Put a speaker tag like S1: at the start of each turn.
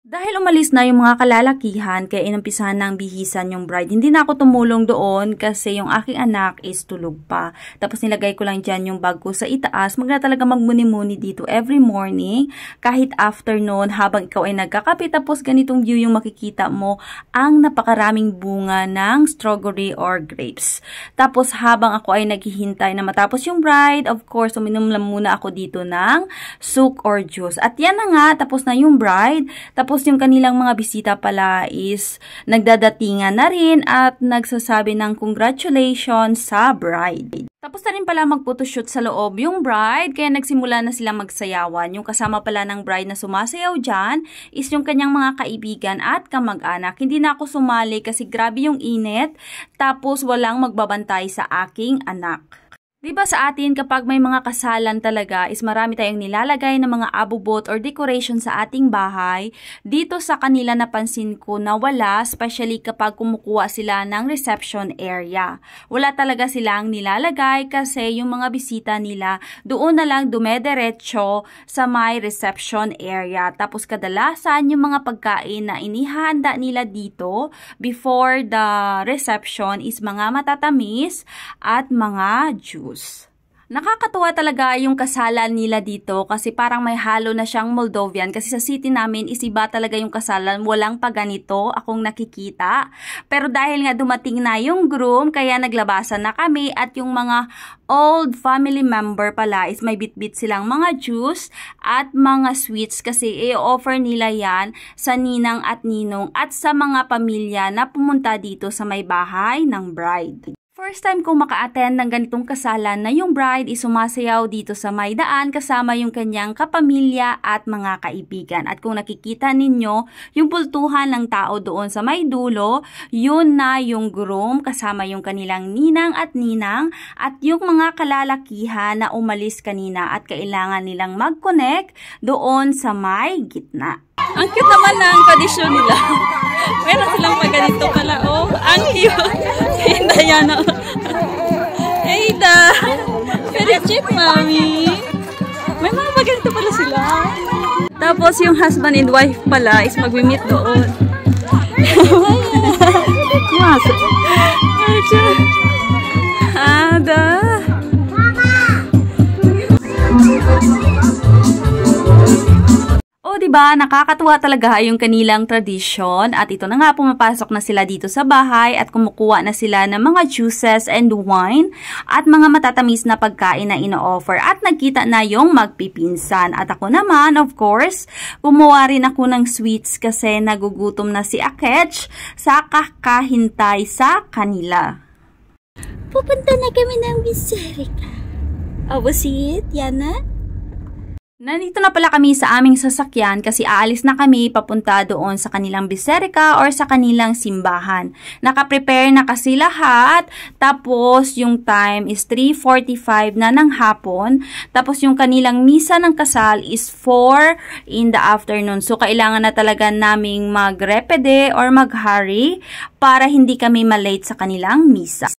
S1: Dahil umalis na yung mga kalalakihan, kaya inumpisahan ng bihisan yung bride. Hindi na ako tumulong doon kasi yung aking anak is tulog pa. Tapos nilagay ko lang dyan yung bag ko sa itaas. Magna talaga magmuni-muni dito every morning, kahit afternoon, habang ikaw ay nagkakape. Tapos ganitong view yung makikita mo, ang napakaraming bunga ng strawberry or grapes. Tapos habang ako ay naghihintay na matapos yung bride, of course, uminom lang muna ako dito ng souk or juice. At yan na nga, tapos na yung bride. Tapos yung kanilang mga bisita pala is nagdadatingan na rin at nagsasabi ng congratulations sa bride. Tapos na rin pala mag-photoshoot sa loob yung bride, kaya nagsimula na silang magsayawan. Yung kasama pala ng bride na sumasayaw dyan is yung kanyang mga kaibigan at kamag-anak. Hindi na ako sumali kasi grabe yung init, tapos walang magbabantay sa aking anak. Diba sa atin kapag may mga kasalan talaga is marami tayong nilalagay na mga abubot or decoration sa ating bahay. Dito sa kanila napansin ko na wala, especially kapag kumukuha sila ng reception area. Wala talaga silang nilalagay kasi yung mga bisita nila doon na lang dumediretso sa may reception area. Tapos kadalasan yung mga pagkain na inihanda nila dito before the reception is mga matatamis at mga juice. Nakakatuwa talaga yung kasalan nila dito kasi parang may halo na siyang Moldovan kasi sa city namin is iba talaga yung kasalan, walang pa ganito akong nakikita. Pero dahil nga dumating na yung groom kaya naglabasan na kami at yung mga old family member pala is may bitbit silang mga juice at mga sweets kasi i-offer nila yan sa ninang at ninong at sa mga pamilya na pumunta dito sa may bahay ng bride. First time kong maka-attend ng ganitong kasalan na yung bride is sumasayaw dito sa may daan kasama yung kanyang kapamilya at mga kaibigan. At kung nakikita ninyo, yung pultuhan ng tao doon sa may dulo, yun na yung groom kasama yung kanilang ninang at yung mga kalalakihan na umalis kanina at kailangan nilang mag-connect doon sa may gitna. Ang cute naman na ang tradisyon nila. Meron silang paganito pala. Oh, ang cute. Hey, Diana. Hey, Da. Very cute, mami. May mga paganito pala sila. Tapos yung husband and wife pala is mag-meet doon. Mas. Ada. Diba, nakakatuwa talaga yung kanilang tradisyon at ito na nga pumapasok na sila dito sa bahay at kumukuha na sila ng mga juices and wine at mga matatamis na pagkain na ino-offer at nagkita na yung magpipinsan. At ako naman, of course, gumawa rin ako ng sweets kasi nagugutom na si Akech sa kakahintay sa kanila. Pupunta na kami ng Biserica. Oh, was it, Yana? Nandito na pala kami sa aming sasakyan kasi aalis na kami papunta doon sa kanilang Biserica or sa kanilang simbahan. Naka-prepare na kasi lahat. Tapos yung time is 3:45 na ng hapon. Tapos yung kanilang misa ng kasal is 4 in the afternoon. So kailangan na talaga naming magrepede or maghurry para hindi kami malate sa kanilang misa.